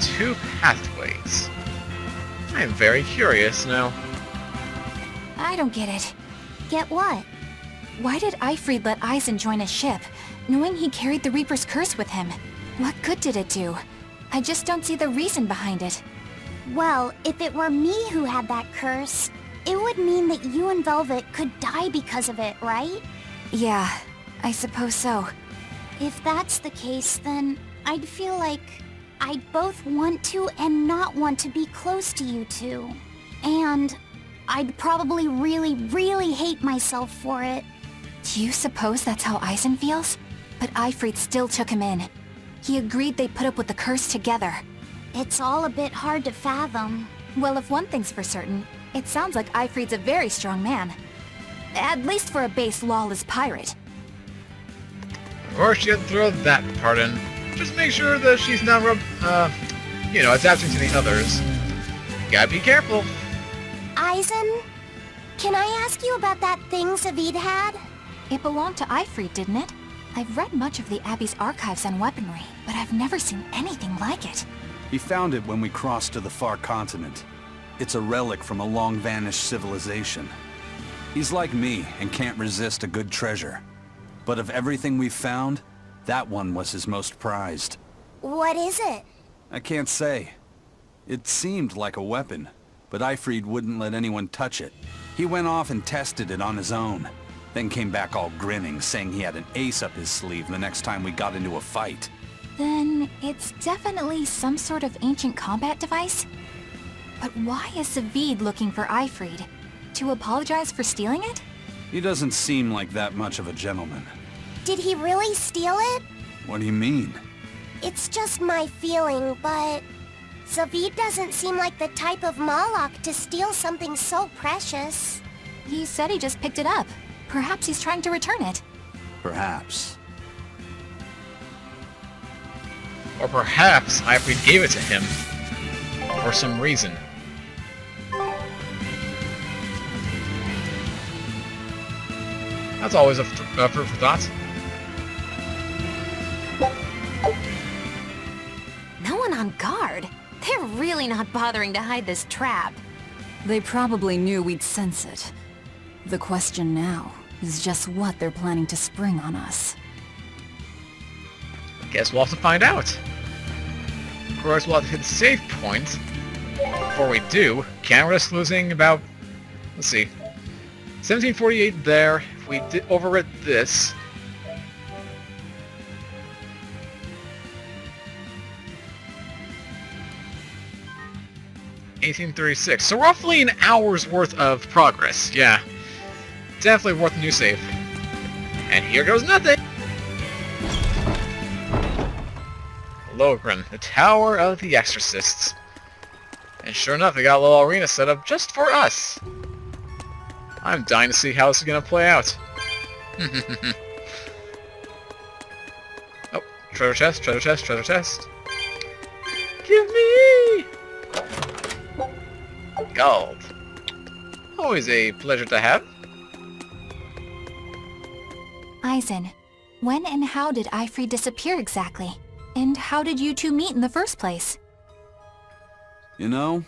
two pathways. I am very curious now. I don't get it. Get what? Why did Siegfried let Eisen join a ship, knowing he carried the Reaper's curse with him? What good did it do? I just don't see the reason behind it. Well, if it were me who had that curse, it would mean that you and Velvet could die because of it, right? Yeah, I suppose so. If that's the case, then I'd feel like I'd both want to and not want to be close to you two. And I'd probably really, really hate myself for it. Do you suppose that's how Eisen feels? But Siegfried still took him in. He agreed they'd put up with the curse together. It's all a bit hard to fathom. Well, if one thing's for certain, it sounds like Siegfried's a very strong man. At least for a base lawless pirate. Of course, you have to throw that part in. Just make sure that she's not adapting to the others. You gotta be careful. Eisen, can I ask you about that thing Siegfried had? It belonged to Siegfried, didn't it? I've read much of the Abbey's archives on weaponry, but I've never seen anything like it. He found it when we crossed to the far continent. It's a relic from a long-vanished civilization. He's like me and can't resist a good treasure. But of everything we've found, that one was his most prized. What is it? I can't say. It seemed like a weapon, but Siegfried wouldn't let anyone touch it. He went off and tested it on his own, then came back all grinning, saying he had an ace up his sleeve the next time we got into a fight. Then it's definitely some sort of ancient combat device? But why is Siegfried looking for Siegfried? To apologize for stealing it? He doesn't seem like that much of a gentleman. Did he really steal it? What do you mean? It's just my feeling, but Siegfried doesn't seem like the type of Malak to steal something so precious. He said he just picked it up. Perhaps he's trying to return it. Perhaps. Or perhaps Siegfried gave it to him for some reason. That's always a fruit for thought. No one on guard. They're really not bothering to hide this trap. They probably knew we'd sense it. The question now is just what they're planning to spring on us. Guess we'll have to find out. Of course, we'll have to hit the save point. Before we do, can't risk losing about... let's see. 1748 there. If we overwrite this... $1836. So roughly an hour's worth of progress. Yeah. Definitely worth a new save. And here goes nothing! Logren, the Tower of the Exorcists. And sure enough, they got a little arena set up just for us. I'm dying to see how this is going to play out. Oh, treasure chest, treasure chest, treasure chest. Give me! Gold. Always a pleasure to have. Eisen, when and how did Siegfried disappear exactly? And how did you two meet in the first place? You know,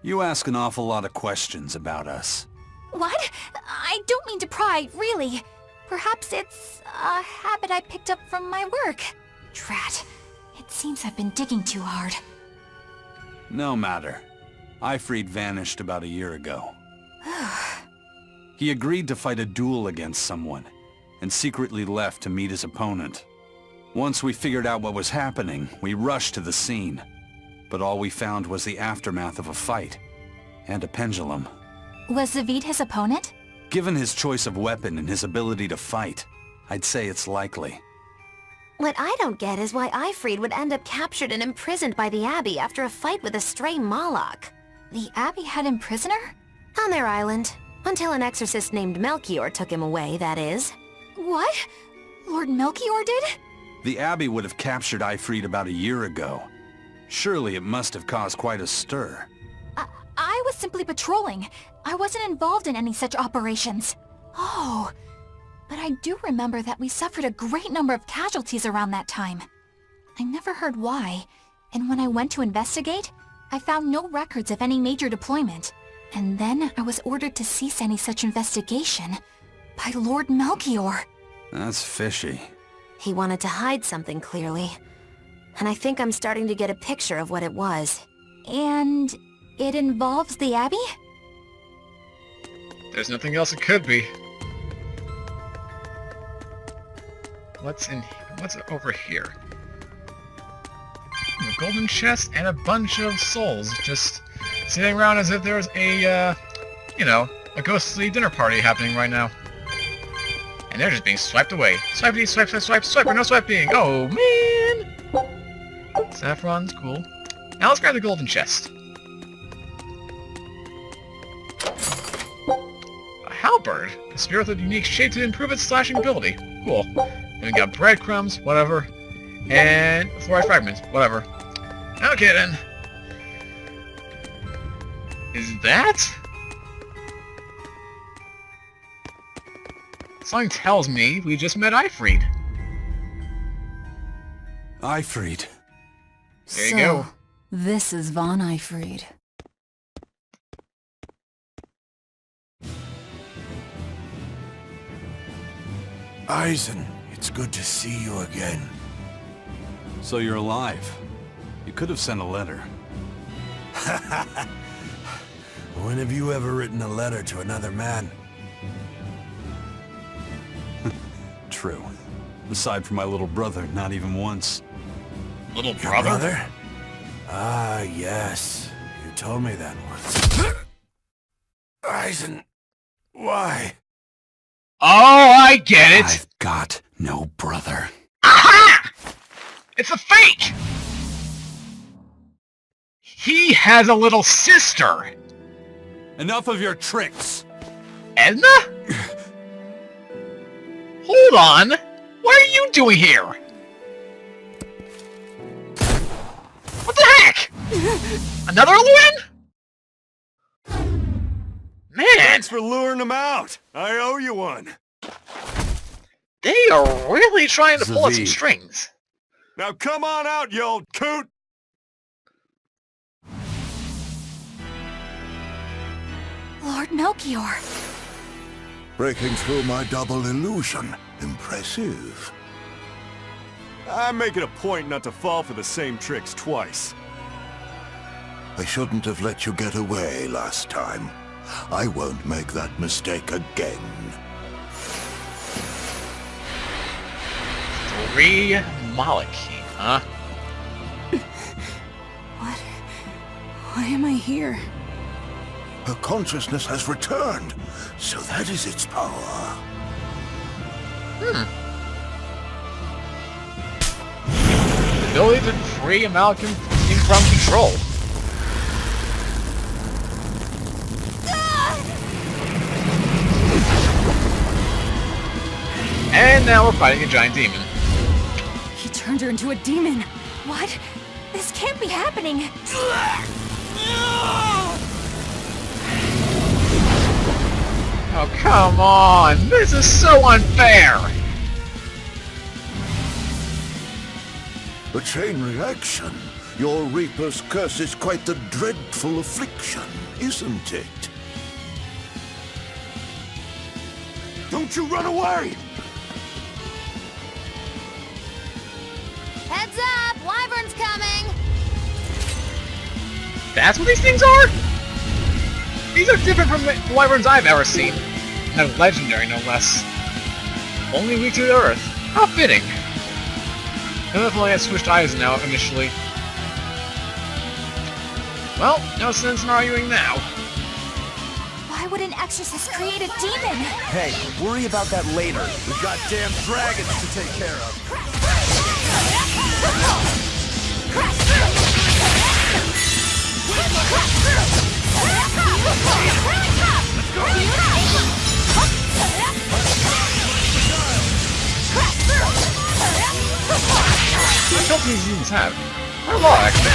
you ask an awful lot of questions about us. What? I don't mean to pry, really. Perhaps it's a habit I picked up from my work. Drat. It seems I've been digging too hard. No matter. Siegfried vanished about a year ago. He agreed to fight a duel against someone, and secretly left to meet his opponent. Once we figured out what was happening, we rushed to the scene. But all we found was the aftermath of a fight, and a pendulum. Was Siegfried his opponent? Given his choice of weapon and his ability to fight, I'd say it's likely. What I don't get is why Siegfried would end up captured and imprisoned by the Abbey after a fight with a stray Malak. The Abbey had him prisoner? On their island. Until an exorcist named Melchior took him away, that is. What? Lord Melchior did? The Abbey would have captured Siegfried about a year ago. Surely it must have caused quite a stir. I was simply patrolling. I wasn't involved in any such operations. Oh, but I do remember that we suffered a great number of casualties around that time. I never heard why, And when I went to investigate, I found no records of any major deployment. And then I was ordered to cease any such investigation by Lord Melchior. That's fishy. He wanted to hide something, clearly. And I think I'm starting to get a picture of what it was. And it involves the Abbey? There's nothing else it could be. What's over here? A golden chest and a bunch of souls just sitting around as if there's a, you know, a ghostly dinner party happening right now. And they're just being swiped away. Swipey, swipe, swipe, swipe, swipe, or no swiping! Oh, man! Saffron's cool. Now let's grab the golden chest. A halberd! A spear with a unique shape to improve its slashing ability. Cool. Then we got breadcrumbs, whatever. And fluoride fragments, whatever. Okay then. Is that? Something tells me we just met Siegfried. Siegfried. There you go. This is Von Siegfried. Eisen, it's good to see you again. So you're alive. You could have sent a letter. When have you ever written a letter to another man? True. Aside from my little brother, not even once. Little Your brother? brother? Ah, yes. You told me that once. Eisen, why? Oh, I get it! I've got no brother. Aha! It's a fake! He has a little sister! Enough of your tricks! Edna? Hold on! What are you doing here? What the heck? Another illusion? Man! Thanks for luring him out. I owe you one. They are really trying to pull at some Zavi. strings. Now come on out, you old coot! Lord Melchior. Breaking through my double illusion. Impressive. I make it a point not to fall for the same tricks twice. I shouldn't have let you get away last time. I won't make that mistake again. 3 Malakim, huh? Why am I here? Her consciousness has returned, so that is its power. The ability to free a Malakim from control. And now we're fighting a giant demon. He turned her into a demon. What? This can't be happening. Oh, come on! This is so unfair! A chain reaction. Your Reaper's curse is quite the dreadful affliction, isn't it? Don't you run away! Heads up! Wyvern's coming! That's what these things are? These are different from the wyverns I've ever seen. And they're legendary, no less. Only weak to the earth. How fitting. And if only I switched eyes now, initially. Well, no sense in arguing now. Why would an exorcist create a demon? Hey, worry about that later. We've got damn dragons to take care of. What else do these demons have? Quite a lot, actually.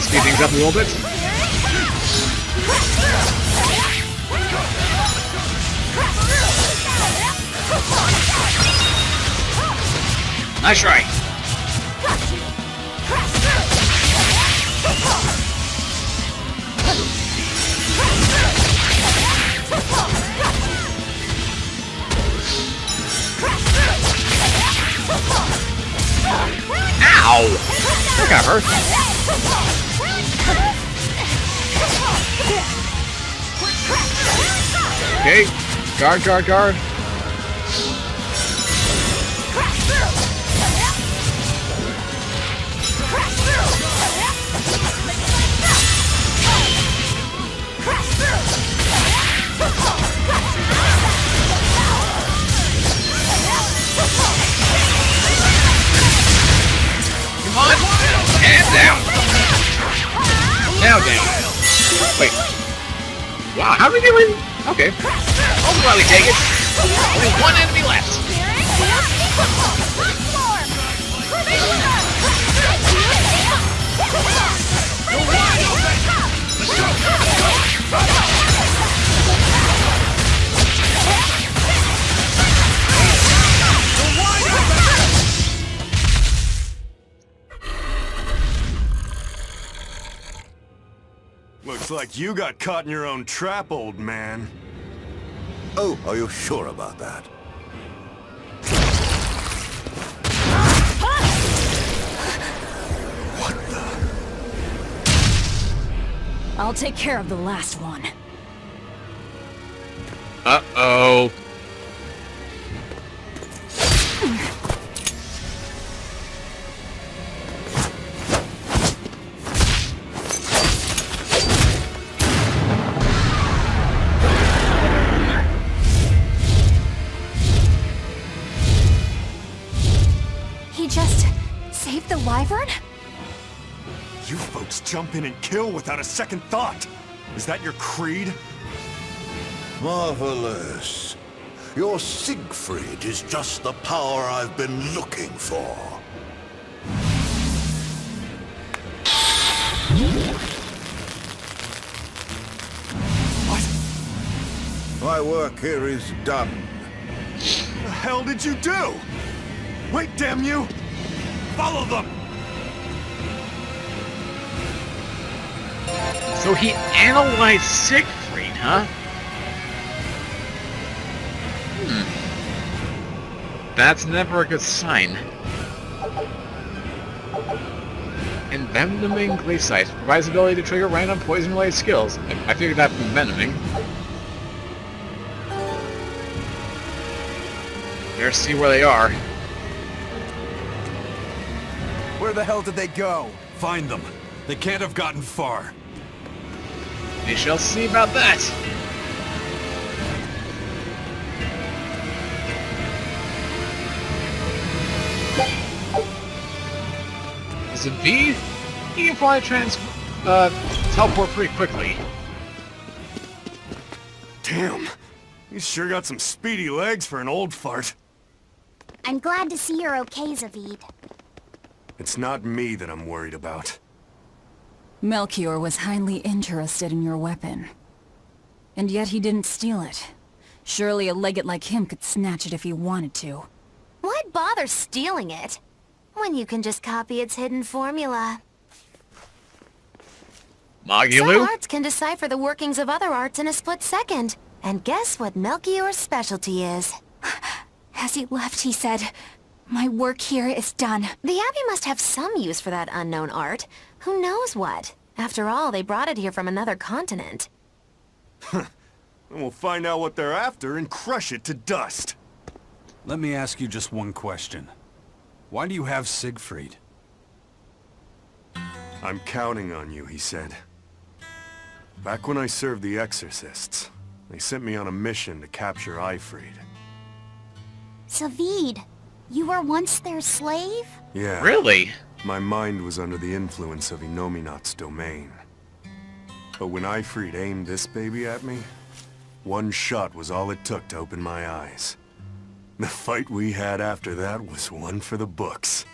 speed things up a little bit. Nice try. Ow! That got hurt. Okay. Guard, guard, guard. Come on! And down! Now down. Wait. Wow, how did we win? Okay. I'll probably take it. Only one enemy left. Looks like you got caught in your own trap, old man. Oh, are you sure about that? What the? I'll take care of the last one. Uh-oh. He just saved the wyvern? You folks jump in and kill without a second thought. Is that your creed? Marvelous. Your Siegfried is just the power I've been looking for. What? My work here is done. The hell did you do? Wait, damn you! Follow them! So he analyzed Siegfried, huh? That's never a good sign. Envenoming glacites provides the ability to trigger random poison-related skills. I figured that from envenoming. Better see where they are. Where the hell did they go? Find them. They can't have gotten far. We shall see about that. Is it V? He can probably teleport pretty quickly. Damn. You sure got some speedy legs for an old fart. I'm glad to see you're okay, Zavid. It's not me that I'm worried about. Melchior was highly interested in your weapon. And yet he didn't steal it. Surely a legate like him could snatch it if he wanted to. Why bother stealing it? When you can just copy its hidden formula. Some Magulu? arts can decipher the workings of other arts in a split second. And guess what Melchior's specialty is? As he left, he said, "My work here is done." The Abbey must have some use for that unknown art. Who knows what? After all, they brought it here from another continent. And we'll find out what they're after and crush it to dust. Let me ask you just one question. Why do you have Siegfried? I'm counting on you, he said. Back when I served the Exorcists, they sent me on a mission to capture Siegfried. Zavid, you were once their slave? Yeah. Really? My mind was under the influence of Inominat's domain. But when Siegfried aimed this baby at me, one shot was all it took to open my eyes. The fight we had after that was one for the books.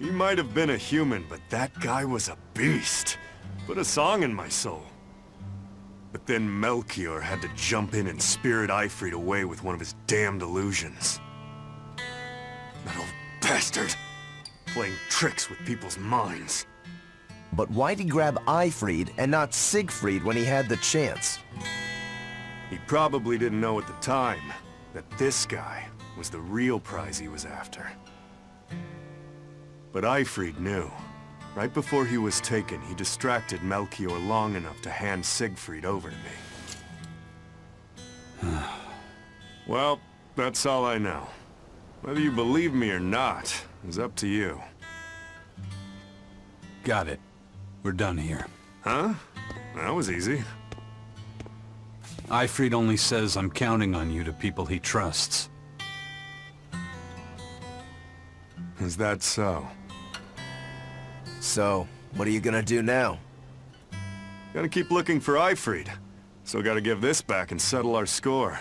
He might have been a human, but that guy was a beast. Put a song in my soul. But then Melchior had to jump in and spirit Ifrit away with one of his damned illusions. That old bastard! Playing tricks with people's minds. But why'd he grab Ifrit and not Siegfried when he had the chance? He probably didn't know at the time that this guy was the real prize he was after. But Ifrit knew. Right before he was taken, he distracted Melchior long enough to hand Siegfried over to me. Well, that's all I know. Whether you believe me or not is up to you. Got it. We're done here. Huh? That was easy. Ifrit only says I'm counting on you to people he trusts. Is that so? So, what are you gonna do now? Gotta keep looking for Ifrit. So gotta give this back and settle our score.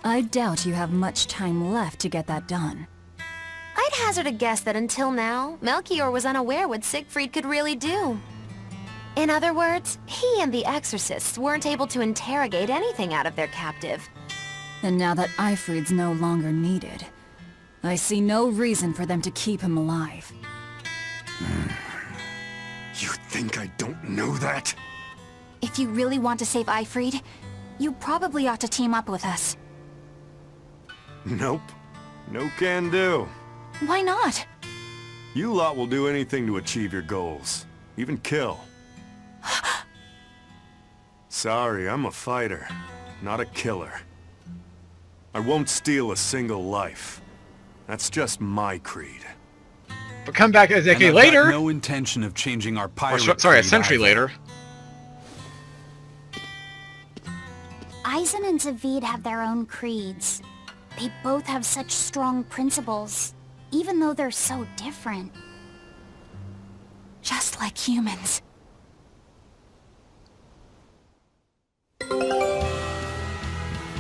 I doubt you have much time left to get that done. I'd hazard a guess that until now, Melchior was unaware what Siegfried could really do. In other words, he and the Exorcists weren't able to interrogate anything out of their captive. And now that Ifrit's no longer needed, I see no reason for them to keep him alive. You think I don't know that? If you really want to save Ifrit, you probably ought to team up with us. Nope. No can do. Why not? You lot will do anything to achieve your goals. Even kill. Sorry, I'm a fighter, not a killer. I won't steal a single life. That's just my creed. But come back a And decade I've later, got no intention of changing our or pirate sorry, a creed century either. later. Aizen and Zavid have their own creeds. They both have such strong principles, even though they're so different. Just like humans.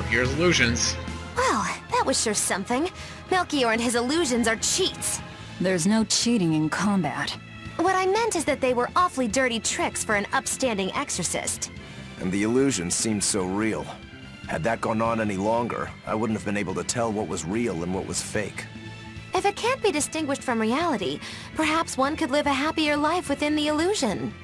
Here's illusions. Well, that was sure something. Melchior and his illusions are cheats. There's no cheating in combat. What I meant is that they were awfully dirty tricks for an upstanding exorcist. And the illusions seemed so real. Had that gone on any longer, I wouldn't have been able to tell what was real and what was fake. If it can't be distinguished from reality, perhaps one could live a happier life within the illusion.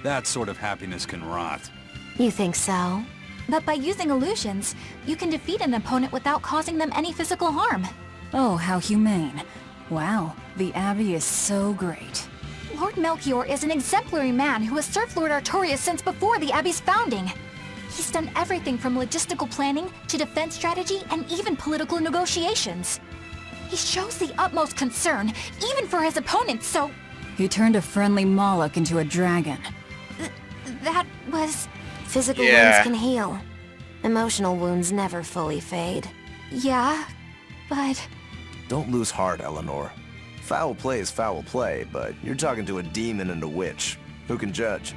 That sort of happiness can rot. You think so? But by using illusions, you can defeat an opponent without causing them any physical harm. Oh, how humane. Wow, the Abbey is so great. Lord Melchior is an exemplary man who has served Lord Artorias since before the Abbey's founding. He's done everything from logistical planning to defense strategy and even political negotiations. He shows the utmost concern, even for his opponents, so... He turned a friendly Malak into a dragon. that was... Physical Yeah. wounds can heal. Emotional wounds never fully fade. Yeah, but... Don't lose heart, Eleanor. Foul play is foul play, but you're talking to a demon and a witch. Who can judge?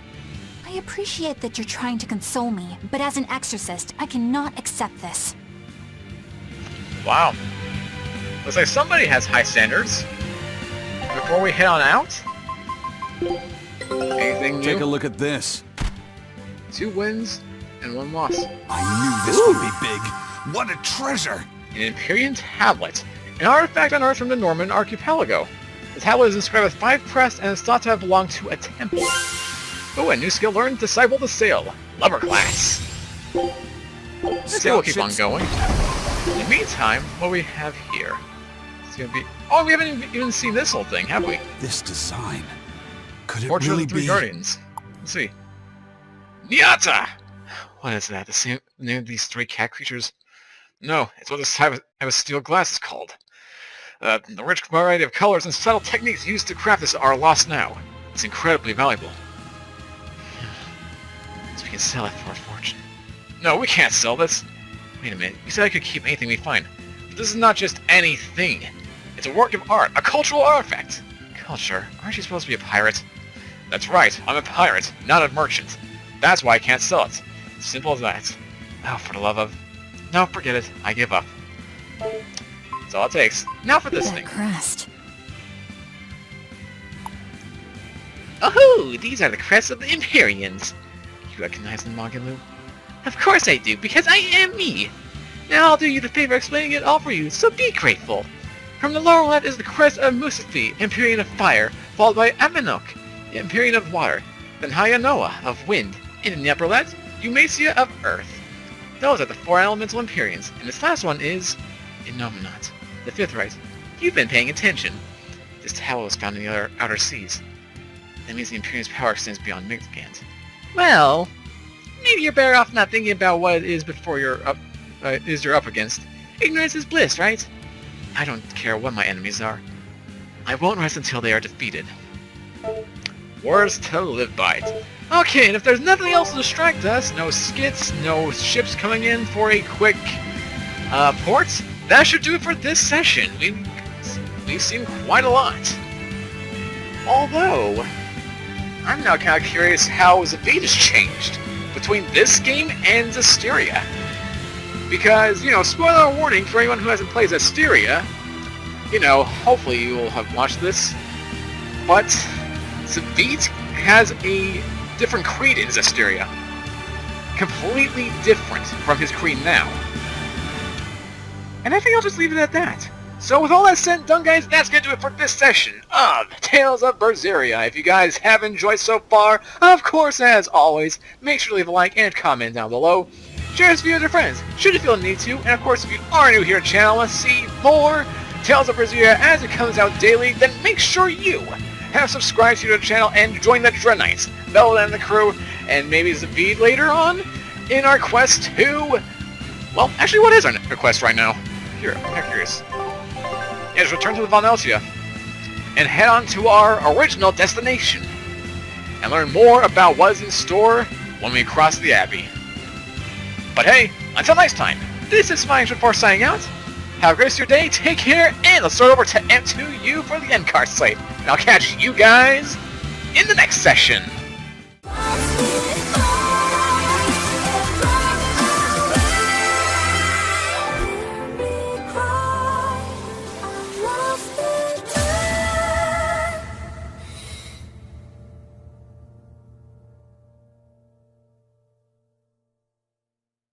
I appreciate that you're trying to console me, but as an exorcist, I cannot accept this. Wow. Looks like somebody has high standards. Before we head on out, anything new? Take a look at this. 2 wins and 1 loss. I knew this would be big. What a treasure! An Imperial tablet, an artifact unearthed from the Norman archipelago. The tablet is inscribed with 5 crests and is thought to have belonged to a temple. Oh, a new skill learned, Disciple the Sail, Lover Class. This will keep on going. In the meantime, what do we have here? It's gonna be... Oh, we haven't even seen this whole thing, have we? This design. Could it Portrait really of the 3 be? Guardians. Let's see. Nyata! What is that? The name of these 3 cat creatures? No, it's what this type of steel glass is called. The rich variety of colors and subtle techniques used to craft this are lost now. It's incredibly valuable. So we can sell it for a fortune. No, we can't sell this. Wait a minute, you said I could keep anything we find. But this is not just anything. It's a work of art, a cultural artifact. Culture? Aren't you supposed to be a pirate? That's right, I'm a pirate, not a merchant. That's why I can't sell it. Simple as that. Oh, for the love of... No, forget it. I give up. That's all it takes. Now for this That thing. crest. Oh, these are the crests of the Imperians. You recognize them, Magalu? Of course I do, because I am me. Now I'll do you the favor explaining it all for you, so be grateful. From the lower left is the crest of Musafi, Imperium of Fire, followed by Amenok, the Imperium of Water, then Hayanoa of Wind, and in the upper left, Eumacia of Earth. Those are the 4 elemental Imperiums, and this last one is Inominat, the 5th right. You've been paying attention. This tower was found in the outer seas. That means the Imperium's power extends beyond Midgand. Well, maybe you're better off not thinking about what it is before you're up against. Ignorance is bliss, right? I don't care what my enemies are. I won't rest until they are defeated. Words to live by. Okay, and if there's nothing else to distract us, no skits, no ships coming in for a quick port, that should do it for this session. We've seen quite a lot. Although, I'm now kind of curious how Siegfried has changed between this game and Zestiria. Because, you know, spoiler warning for anyone who hasn't played Zestiria, you know, hopefully you will have watched this, but Siegfried has a different creed in Zestiria. Completely different from his creed now. And I think I'll just leave it at that. So with all that said and done, guys, that's going to do it for this session of Tales of Berseria. If you guys have enjoyed so far, of course, as always, make sure to leave a like and comment down below. Share this video with your friends, should you feel the need to, and of course, if you are new here to the channel and see more Tales of Berseria as it comes out daily, then make sure you have subscribed to the channel and join the Dread Knights, Bell and the crew, and maybe Siegfried later on in our quest to... Well, actually, what is our quest right now? Here, I'm curious. Yeah, just return to the Vanelsia and head on to our original destination and learn more about what is in store when we cross the Abbey. But hey, until next time, this is Siegfried signing out. Have a great rest of your day, take care, and let's start over to M2U for the end card slate. And I'll catch you guys in the next session.